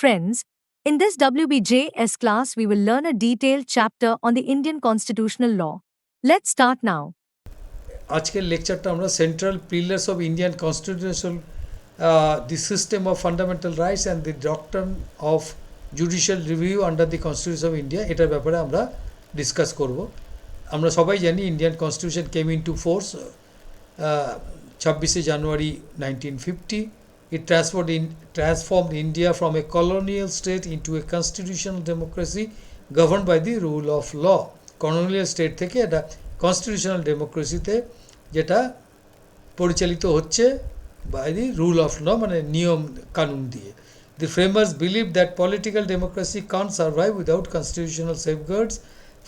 friends. In this WBJS class, we will learn a detailed chapter on the Indian constitutional law. Let's start now. আজকের লেকচারটা আমরা central pillars of Indian constitution the system of fundamental rights and the doctrine of judicial review under the constitution of India এটার ব্যাপারে আমরা discuss করব। আমরা সবাই জানি Indian constitution came into force 26 January 1950. It transformed India from a colonial state into a constitutional democracy governed by the rule of law. Colonial state থেকে এটা constitutional ডেমোক্রেসিতে যেটা পরিচালিত হচ্ছে by the rule of law, মানে নিয়ম কানুন দিয়ে। The framers believe that political democracy can't survive without constitutional safeguards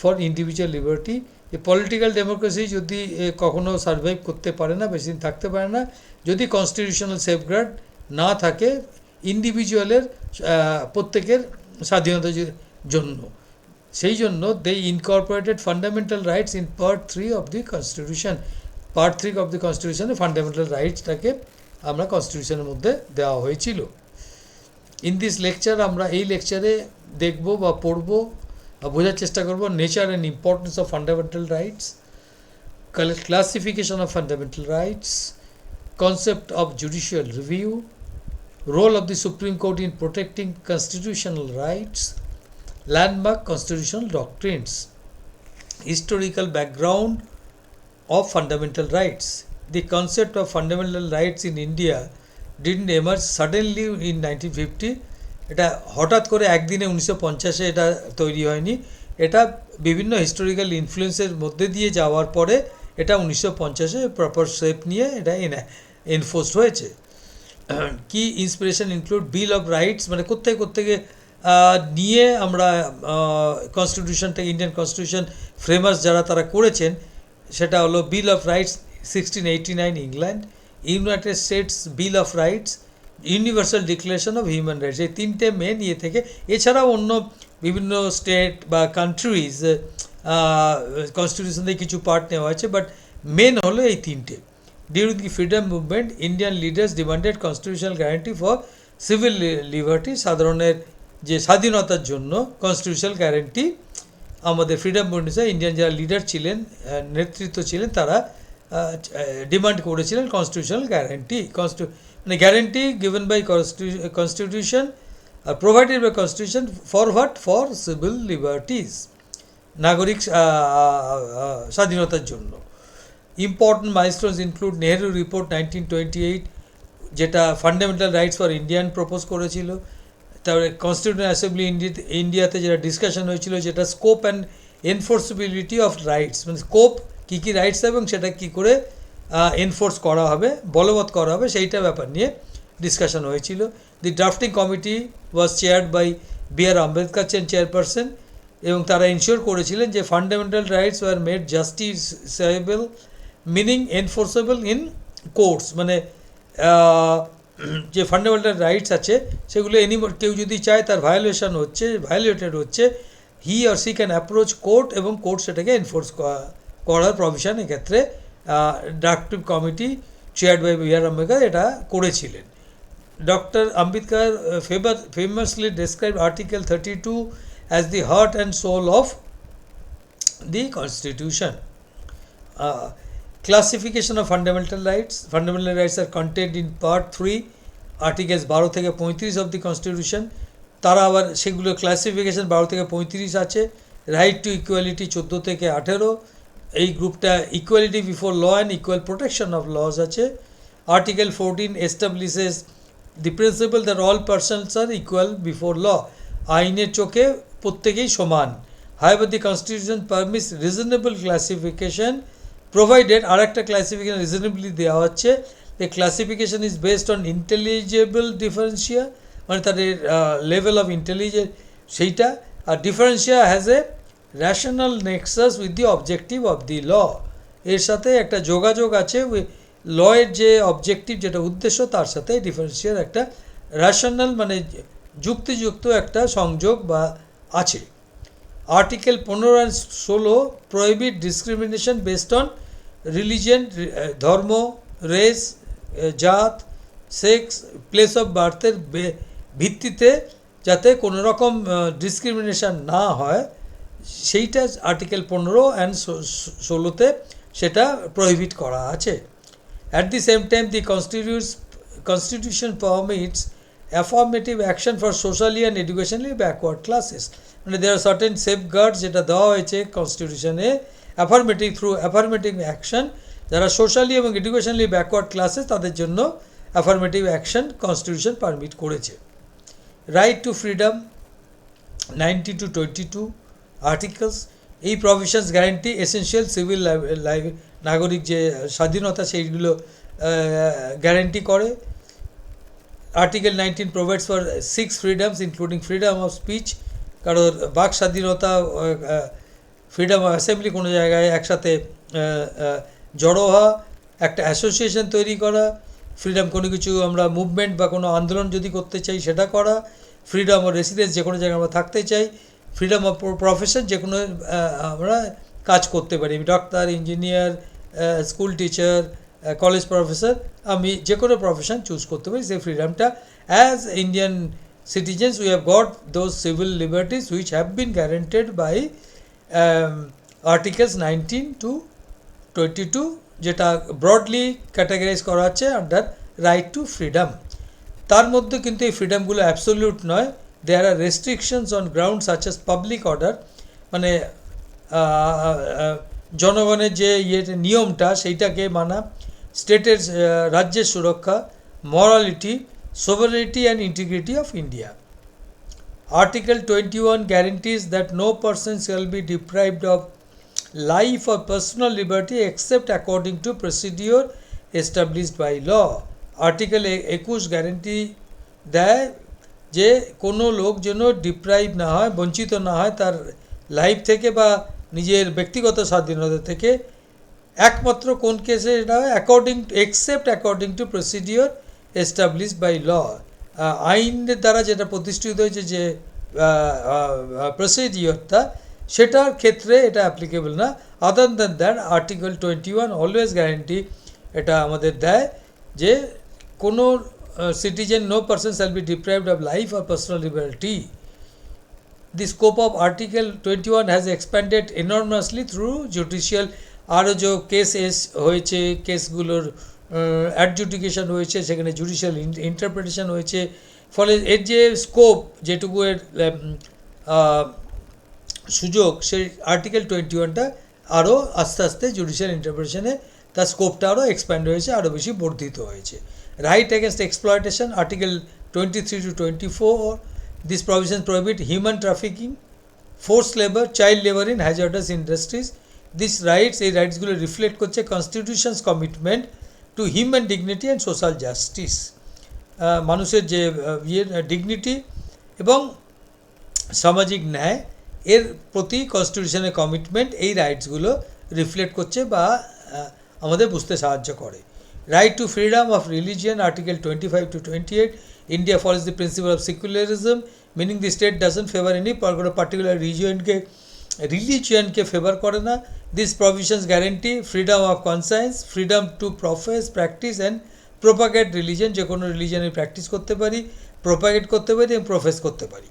for individual liberty. এই পলিটিক্যাল ডেমোক্রেসি যদি কখনো সার্ভাইভ করতে পারে না, বেশি দিন থাকতে পারে না, যদি কনস্টিটিউশনাল সেফগার্ড না থাকে ইন্ডিভিজুয়ালের প্রত্যেকের স্বাধীনতার জন্য। সেই জন্য they incorporated fundamental rights in part 3 of the constitution. Part 3 of the কনস্টিটিউশনে ফান্ডামেন্টাল রাইটসটাকে আমরা কনস্টিটিউশনের মধ্যে দেওয়া হয়েছিল। ইন দিস লেকচার আমরা এই লেকচারে দেখব বা পড়ব, বোঝার চেষ্টা করব nature and importance of fundamental rights, classification of fundamental rights, concept of judicial review, role of the Supreme Court in protecting constitutional rights, landmark constitutional doctrines, historical background of fundamental rights. The concept of fundamental rights in India didn't emerge suddenly in 1950. এটা হঠাৎ করে একদিনে 1950-এ এটা তৈরি হয়নি। এটা বিভিন্ন historical ইনফ্লুয়েন্সের মধ্যে দিয়ে যাওয়ার পরে এটা 1950-এ প্রপার শেপ নিয়ে এটা এনফোর্সড হয়েছে। কি inspiration include bill of rights, মানে কোত্থেকে নিয়ে আমরা কনস্টিটিউশনটাকে, ইন্ডিয়ান কনস্টিটিউশন ফ্রেমার্স যারা তারা করেছেন, সেটা হলো বিল of rights 1689 England, United states bill of rights, universal declaration of human rights. এই তিনটে মেন ইয়ে থেকে, এছাড়াও অন্য বিভিন্ন স্টেট বা কান্ট্রিজ কনস্টিটিউশন থেকে কিছু পার্ট নেওয়া হয়েছে, বাট মেন হলো এই তিনটে। During the freedom movement Indian leaders demanded constitutional guarantee for civil liberty. সাধারণের যে স্বাধীনতার জন্য কনস্টিটিউশনাল গ্যারান্টি আমাদের ফ্রিডম মুভমেন্টে ইন্ডিয়ান যারা লিডার ছিলেন, নেতৃত্ব ছিলেন, তারা ডিমান্ড করেছিলেন কনস্টিটিউশনাল গ্যারান্টি। মানে guarantee given by constitution, provided by constitution for what? For civil liberties, নাগরিক স্বাধীনতার জন্য। Important milestones include Nehru report 1928, যেটা fundamental rights for Indian propose করেছিল। তারপরে কনস্টিটিউশনাল অ্যাসেম্বলি ইন্ডিয়াতে যেটা ডিসকাশন হয়েছিল, যেটা স্কোপ অ্যান্ড এনফোর্সেবিলিটি অফ রাইটস, মানে স্কোপ কী কী রাইটস এবং সেটা কী করে এনফোর্স করা হবে, বলবৎ করা হবে, সেইটা ব্যাপার নিয়ে ডিসকাশন হয়েছিল। The drafting committee was chaired by B.R. Ambedkar chairperson, এবং তারা ইনশিওর করেছিলেন যে fundamental rights were made justiciable, meaning enforceable in courts, মানে যে ফান্ডামেন্টাল রাইটস আছে সেগুলো কেউ যদি চায় তার ভায়োলেটেড হচ্ছে, he or she can approach court এবং কোর্ট সেটাকে এনফোর্স করার প্রভিশন এক্ষেত্রে drafting committee chaired by B.R. Ambedkar এটা করেছিলেন। Doctor Ambedkar famously described Article 32 as the heart and soul of the Constitution. Classification of fundamental rights. Fundamental rights are contained in Part 3, Articles 12 থেকে 35 of the Constitution. তারা আবার সেগুলো classification 12 থেকে 35 আছে। Right to equality 14 থেকে 18, এই গ্রুপটা equality before law and equal protection of laws আছে। Article 14 establishes the principle that all persons are equal before law. আইনের চোখে প্রত্যেকেই সমান। However, the Constitution permits reasonable classification provided, আর একটা ক্লাসিফিকেশন রিজনেবলি দেওয়া হচ্ছে, the classification is based on intelligible differentia, মানে তাদের লেভেল অফ ইন্টেলিজেন্স সেইটা, আর differentia has a rational nexus with the objective of the law. এর সাথে একটা যোগাযোগ আছে লয়ের যে অবজেক্টিভ, যেটা উদ্দেশ্য, তার সাথে ডিফারেন্সিয়ার একটা র্যাশনাল মানে যুক্তিযুক্ত একটা সংযোগ বা আছে। আর্টিকেল 15 আর 16 prohibit discrimination based on religion, ধর্ম, রেস, জাত, সেক্স, প্লেস অফ বার্থের ভিত্তিতে যাতে কোনো রকম ডিসক্রিমিনেশন না হয় সেইটা আর্টিকেল 15 অ্যান্ড 16-তে সেটা প্রহিবিট করা আছে। At the same time, the Constitution permits affirmative action for socially and educationally backward classes. মানে there are certain safeguards যেটা দেওয়া হয়েছে কনস্টিটিউশনে affirmative action যারা সোশ্যালি এবং এডুকেশনালি ব্যাকওয়ার্ড ক্লাসেস তাদের জন্য অ্যাফার্মেটিভ অ্যাকশন কনস্টিটিউশন পারমিট করেছে। Right to freedom 90 to 22 articles, এই প্রভিশনস গ্যারান্টি এসেনশিয়াল সিভিল নাগরিক যে স্বাধীনতা সেইগুলো গ্যারান্টি করে। Article 19 provides for 6 freedoms including freedom of speech, কারণ বাক স্বাধীনতা, ফ্রিডম অফ অ্যাসেম্বলি, কোনো জায়গায় একসাথে জড়ো হওয়া, একটা অ্যাসোসিয়েশন তৈরি করা, ফ্রিডম কোনো কিছু আমরা মুভমেন্ট বা কোনো আন্দোলন যদি করতে চাই সেটা করা, ফ্রিডম অফ রেসিডেন্স যে কোনো জায়গায় আমরা থাকতে চাই, ফ্রিডম অফ প্রফেশন যে কোনো আমরা কাজ করতে পারি, doctor, engineer, school teacher, college professor, আমি যে কোনো প্রফেশন চুজ করতে পারি, সেই ফ্রিডমটা as Indian citizens we have got those civil liberties which have been guaranteed by articles 19 to 22, যেটা ব্রডলি ক্যাটাগরাইজ করা আছে আন্ডার রাইট টু ফ্রিডম। তার মধ্যে কিন্তু এই ফ্রিডমগুলো অ্যাবসলিউট নয়, there are restrictions on ground such as public order, মানে জনগণের যে নিয়মটা সেইটাকে মানা, স্টেটের রাজ্যের সুরক্ষা, morality, sovereignty and integrity of India. Article 21 guarantees that no person shall be deprived of life or personal liberty except according to procedure established by law. Article 21 guarantee দেয় যে কোনো লোক যেন ডিপ্রাইভ না হয়, বঞ্চিত না হয় তার লাইফ থেকে বা নিজের ব্যক্তিগত স্বাধীনতা থেকে, একমাত্র কোন কেসে এটা হয়, according to procedure established by law, আইনের দ্বারা যেটা প্রতিষ্ঠিত হয়েছে যে প্রসিডিওরটা, সেটার ক্ষেত্রে এটা অ্যাপ্লিকেবল না। Other than that article 21 always guarantee এটা আমাদের দেয় যে কোনো citizen, no person shall be deprived of life or personal liberty. The scope of Article 21 has expanded enormously through judicial, আরও যে কেস হয়েছে, কেসগুলোর অ্যাডজুডিকেশন হয়েছে, সেখানে জুডিশিয়াল ইন্টারপ্রিটেশন হয়েছে, ফলে এর যে স্কোপ, যেটুকু এর সুযোগ, সেই আর্টিকেল 21টা আরও আস্তে আস্তে জুডিশিয়াল ইন্টারপ্রিটেশনে তার স্কোপটা আরও এক্সপ্যান্ড হয়েছে, আরও বেশি বর্ধিত হয়েছে। Right against exploitation, article 23 to 24, these provisions prohibit human trafficking, forced labor, child labor in hazardous industries. These rights, এই রাইটসগুলো রিফ্লেক্ট করছে constitutions commitment to human dignity and social justice, মানুষের যে ডিগনিটি এবং সামাজিক ন্যায় এর প্রতি কনস্টিটিউশনের কমিটমেন্ট এই রাইটসগুলো রিফ্লেক্ট করছে বা আমাদের বুঝতে সাহায্য করে। Right to freedom of religion, article 25 to 28, India follows the principle of secularism, meaning the state doesn't favor any particular রিলিজিয়নকে ফেভার করে না। This provisions guarantee freedom of conscience, freedom to profess, practice and propagate religion, যে কোনো রিলিজিয়নের practice করতে পারি, propagate করতে পারি এবং প্রফেস করতে পারি।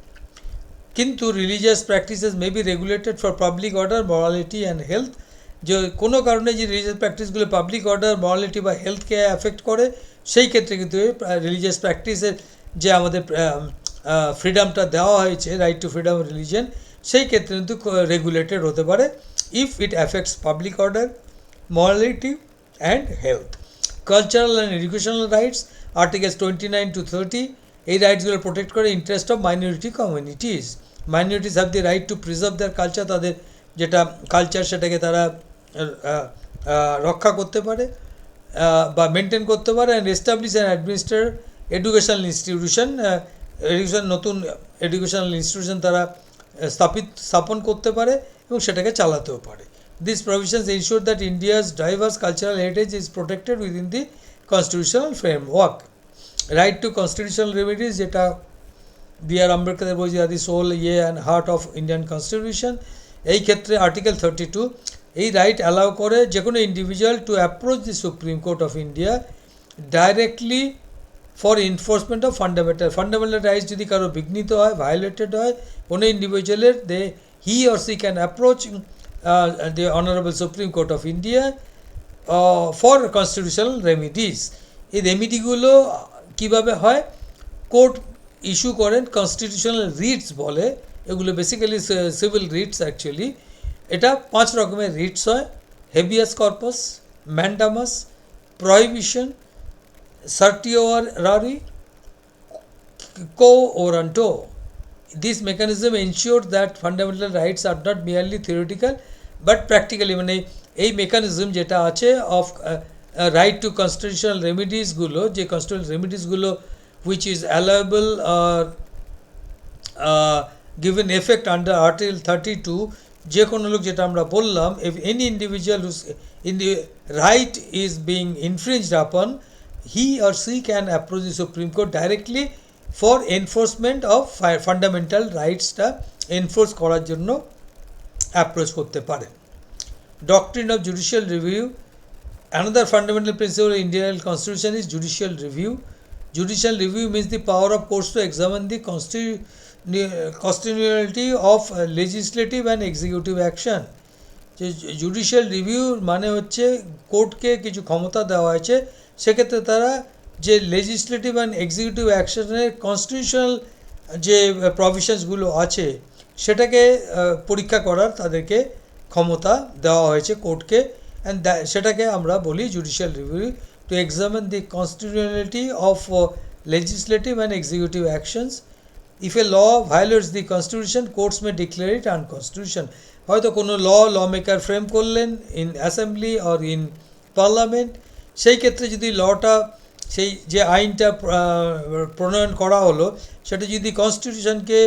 কিন্তু religious practices may be regulated for public order, morality and health, যে কোনো কারণে যে রিলিজিয়াস প্র্যাকটিসগুলো পাবলিক অর্ডার, মরালিটি বা হেলথকে অ্যাফেক্ট করে, সেই ক্ষেত্রে কিন্তু রিলিজিয়াস প্র্যাকটিসের যে আমাদের ফ্রিডমটা দেওয়া হয়েছে, right to freedom of religion, সেই ক্ষেত্রে কিন্তু রেগুলেটেড হতে পারে if it affects public order, morality and health. Cultural and educational rights, articles 29 to 30, এই রাইটসগুলো প্রোটেক্ট করে interest of minority communities. Minorities have the right to preserve their culture, তাদের যেটা কালচার সেটাকে তারা রক্ষা করতে পারে বা মেনটেন করতে পারে, and establish and administer educational institution, নতুন এডুকেশনাল ইনস্টিটিউশন তারা স্থাপন করতে পারে এবং সেটাকে চালাতেও পারে। This provisions ensure that India's diverse cultural heritage is protected within the constitutional framework. Right to constitutional remedies, যেটা বি.আর. আম্বেদকরের বলছে the soul and heart of Indian constitution, এই ক্ষেত্রে আর্টিকেল 32 এই রাইট অ্যালাউ করে যে কোনো individual to approach the Supreme Court of India directly for enforcement of fundamental rights যদি কারো বিঘ্নিত হয়, ভায়োলেটেড হয় কোনো ইন্ডিভিজুয়ালের, he or she can approach the Honorable Supreme Court of India for constitutional remedies. এই রেমিডিগুলো কীভাবে হয়? কোর্ট ইস্যু করেন কনস্টিটিউশনাল রিটস বলে, এগুলো বেসিক্যালি সিভিল রিটস অ্যাকচুয়ালি। এটা 5 রকমের রিটস হয়: habeas corpus, mandamus, prohibition, certiorari, quo warranto. This mechanism ensures that fundamental rights are not merely theoretical but practically, মানে এই মেকানিজম যেটা আছে অফ রাইট টু কনস্টিটিউশনাল রেমিডিসগুলো, যে constitutional রেমিডিসগুলো which is allowable or given effect under Article 32, যে কোনো লোক, যেটা আমরা বললাম, if any individual whose in the right is being infringed upon, he or she can approach the Supreme Court directly for enforcement of fundamental rights-টা enforce করার জন্য approach করতে পারেন। Doctrine of judicial review. Another fundamental principle of Indian Constitution is judicial review. Judicial review means the power of courts to examine the constitutionality of legislative and executive action. Judicial review মানে হচ্ছে কোর্টকে কিছু ক্ষমতা দেওয়া হয়েছে, সেক্ষেত্রে তারা যে লেজিসলেটিভ অ্যান্ড এক্সিকিউটিভ অ্যাকশনের কনস্টিটিউশনাল যে প্রভিশনসগুলো আছে সেটাকে পরীক্ষা করার তাদেরকে ক্ষমতা দেওয়া হয়েছে কোর্টকে, অ্যান্ড সেটাকে আমরা বলি judicial review, two examine the constitutionality of legislative and executive actions. If a law violates the constitution, courts may declare it unconstitutional. হয়তো কোনো ল মেকার ফ্রেম করলেন in assembly or in parliament, সেই ক্ষেত্রে যদি লটা, সেই যে আইনটা প্রণয়ন করা হলো সেটা যদি কনস্টিটিউশনকে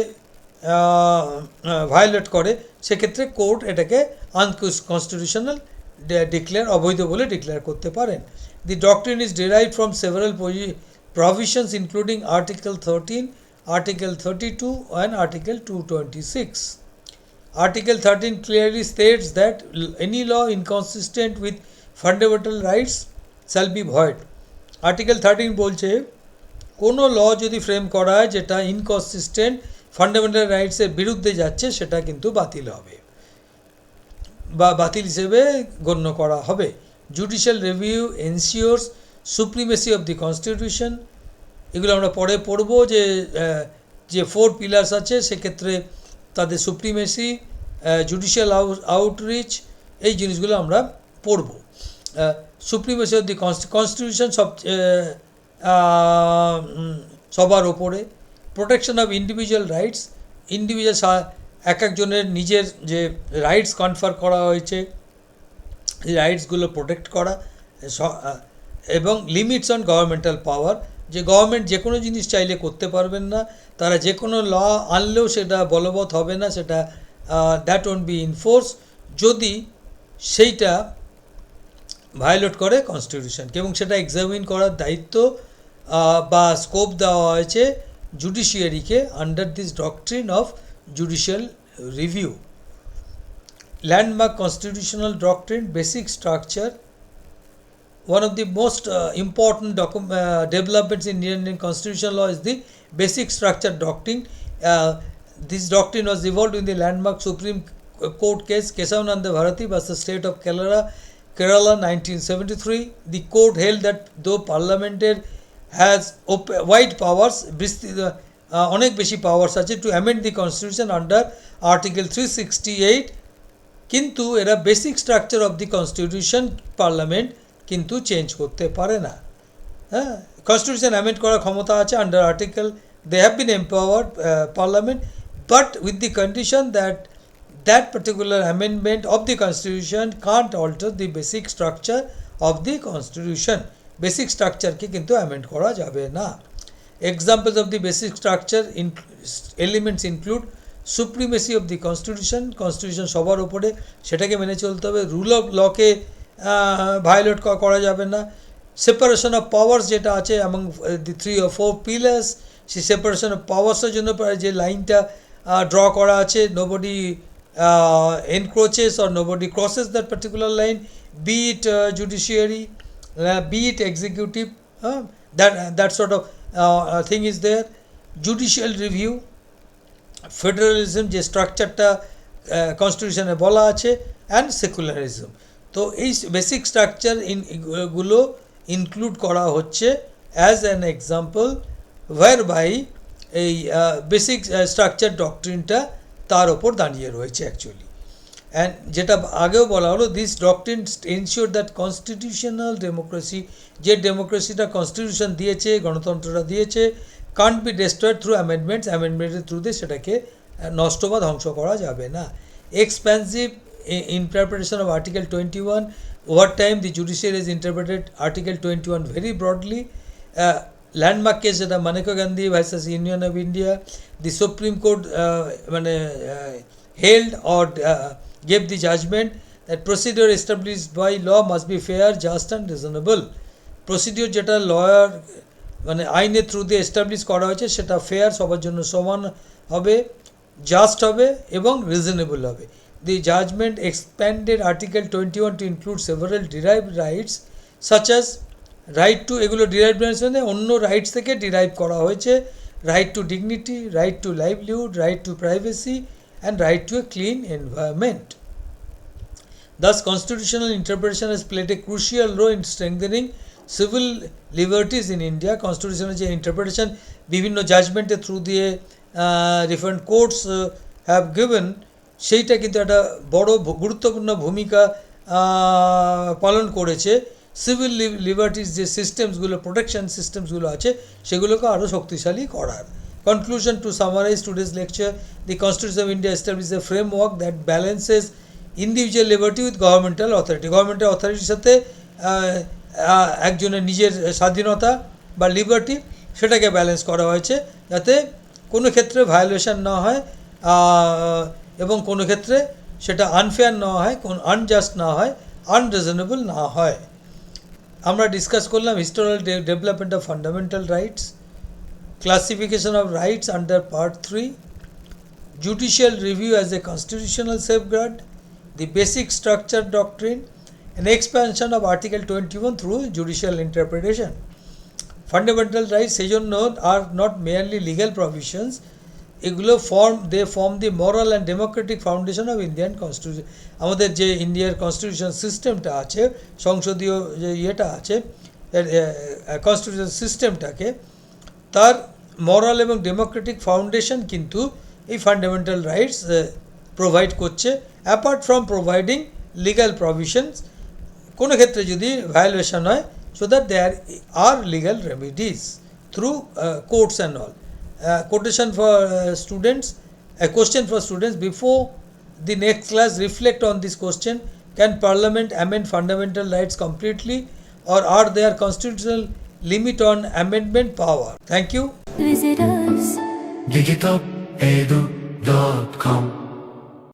ভায়োলেট করে, সেক্ষেত্রে কোর্ট এটাকে আনকনস্টিটিউশনাল ডিক্লেয়ার, অবৈধ বলে ডিক্লেয়ার করতে পারেন। The doctrine is derived from several provisions including Article 13, Article 32 and Article 226. Article 13 clearly states that any law inconsistent with fundamental rights shall be void. Article 13 বলছে কোনো ল যদি ফ্রেম করা হয় যেটা ইনকনসিস্টেন্ট, ফান্ডামেন্টাল রাইটসের বিরুদ্ধে যাচ্ছে, সেটা কিন্তু বাতিল হবে বা বাতিল হিসেবে গণ্য করা হবে। Judicial review ensures supremacy of the constitution. এগুলো আমরা পরে পড়ব, যে 4 পিলার্স আছে সেক্ষেত্রে তাদের সুপ্রিমেসি, জুডিশিয়াল আউটরিচ, এই জিনিসগুলো আমরা পড়ব। সুপ্রিমেসি অফ দি কনস্টিটিউশন সবার ওপরে। Protection of individual rights, individual এক একজনের নিজের যে রাইটস কনফার করা হয়েছে এই রাইটসগুলো প্রোটেক্ট করা, এবং লিমিটস অন গভর্নমেন্টাল পাওয়ার, যে গভর্নমেন্ট যে কোনো জিনিস চাইলে করতে পারবেন না, তারা যে কোনো ল আনলেও সেটা বলবৎ হবে না, সেটা দ্যাট ওন্ট বি ইনফোর্স যদি সেইটা ভায়োলেট করে কনস্টিটিউশনকে, এবং সেটা এক্সামিন করার দায়িত্ব বা স্কোপ দেওয়া হয়েছে জুডিশিয়ারিকে under this doctrine of judicial review. Landmark constitutional doctrine, basic structure. One of the most important developments in Indian constitutional law is the basic structure doctrine. This doctrine was evolved in the landmark Supreme Court case Kesavananda Bharati versus State of Kerala 1973. The court held that though Parliament has wide powers, অনেক বেশি powers আছে to amend the constitution under Article 368, কিন্তু এরা basic structure of the constitution parliament কিন্তু change করতে পারে না। হ্যাঁ, কনস্টিটিউশন অ্যামেন্ড করার ক্ষমতা আছে under article, they have been empowered parliament, but with the condition that that particular amendment of the constitution can't alter the basic structure of the constitution. Basic স্ট্রাকচারকে কিন্তু অ্যামেন্ড করা যাবে না। Examples of the basic structure elements include supremacy of the constitution, constitution সবার উপরে, সেটাকে মেনে চলতে হবে। রুল অফ লকে ভায়োলেট করা যাবে না। সেপারেশন অফ পাওয়ার্স যেটা আছে অ্যামং দি 3 or 4 পিলার্স, সেই সেপারেশন অফ পাওয়ার্সের জন্য যে লাইনটা ড্র করা আছে, nobody encroaches or nobody crosses that particular line, be it judiciary, be it executive, that sort of thing is there. Judicial review, federalism যে স্ট্রাকচারটা কনস্টিটিউশনে বলা আছে, অ্যান্ড সেকুলারিজম। তো এই বেসিক স্ট্রাকচার গুলো ইনক্লুড করা হচ্ছে as an example, whereby এই বেসিক স্ট্রাকচার ডক্ট্রিনটা তার ওপর দাঁড়িয়ে রয়েছে অ্যাকচুয়ালি। অ্যান্ড যেটা আগেও বলা হলো, this doctrine ensure that constitutional democracy, যে ডেমোক্রেসিটা কনস্টিটিউশন দিয়েছে, গণতন্ত্রটা দিয়েছে, can't be destroyed through amendments, amendmenটের থ্রু দিয়ে সেটাকে নষ্ট বা ধ্বংস করা যাবে না। Expansive interpretation of Article 21, over time the judiciary has interpreted Article 21 very broadly. Landmark case যেটা Maneka Gandhi versus union of India, the Supreme Court held or gave the judgment that procedure established by law must be fair, just and reasonable. Procedure যেটা lawyer মানে আইনের through দিয়ে establish করা হয়েছে সেটা fair, সবার জন্য সমান হবে, জাস্ট হবে এবং রিজনেবল হবে। The judgment expanded article 21 to include several derived rights such as right to, এগুলো ডিরাইভড রাইটস মানে অন্য রাইটস থেকে ডিরাইভ করা হয়েছে, right to dignity, right to livelihood, right to privacy and right to a clean environment. Thus, constitutional interpretation has played a crucial role in strengthening civil liberties in India. Constitutional যে interpretation বিভিন্ন জাজমেন্টের through দিয়ে different courts have given, সেইটা কিন্তু একটা বড় গুরুত্বপূর্ণ ভূমিকা পালন করেছে সিভিল লিবার্টিস যে সিস্টেমসগুলো, প্রোটেকশন সিস্টেমসগুলো আছে সেগুলোকে আরও শক্তিশালী করার। Conclusion: to summarize today's lecture, the Constitution of India establishes a framework that balances individual liberty with governmental authority. গভর্নমেন্টের অথরিটির সাথে একজনের নিজের স্বাধীনতা বা লিবার্টি সেটাকে ব্যালেন্স করা হয়েছে, যাতে কোনো ক্ষেত্রে ভায়োলেশন না হয় এবং কোনো ক্ষেত্রে সেটা আনফেয়ার না হয়, আনজাস্ট না হয়, আনরিজনেবল না হয়। আমরা ডিসকাস করলাম historical development of fundamental rights, classification of rights under Part 3, judicial review as a constitutional safeguard, the basic structure doctrine, and expansion of Article 21 through judicial interpretation. Fundamental rights সেজন্য are not merely legal provisions, এগুলো they form the moral and democratic foundation of Indian Constitution. আমাদের যে ইন্ডিয়ার constitution সিস্টেমটা আছে, সংসদীয় যে ইয়েটা আছে, কনস্টিটিউশন সিস্টেমটাকে, তার মরাল এবং ডেমোক্রেটিক ফাউন্ডেশন কিন্তু এই ফান্ডামেন্টাল রাইটস প্রোভাইড করছে, apart from providing legal provisions. কোনো ক্ষেত্রে যদি ভায়োলেশন হয়, সো দ্যাট দেয়ার আর legal remedies through courts and all. Quotation for students, question for students: before the next class, reflect on this question, can parliament amend fundamental rights completely, or are there constitutional limit on amendment power? Thank you. Visit us. digitopedu.com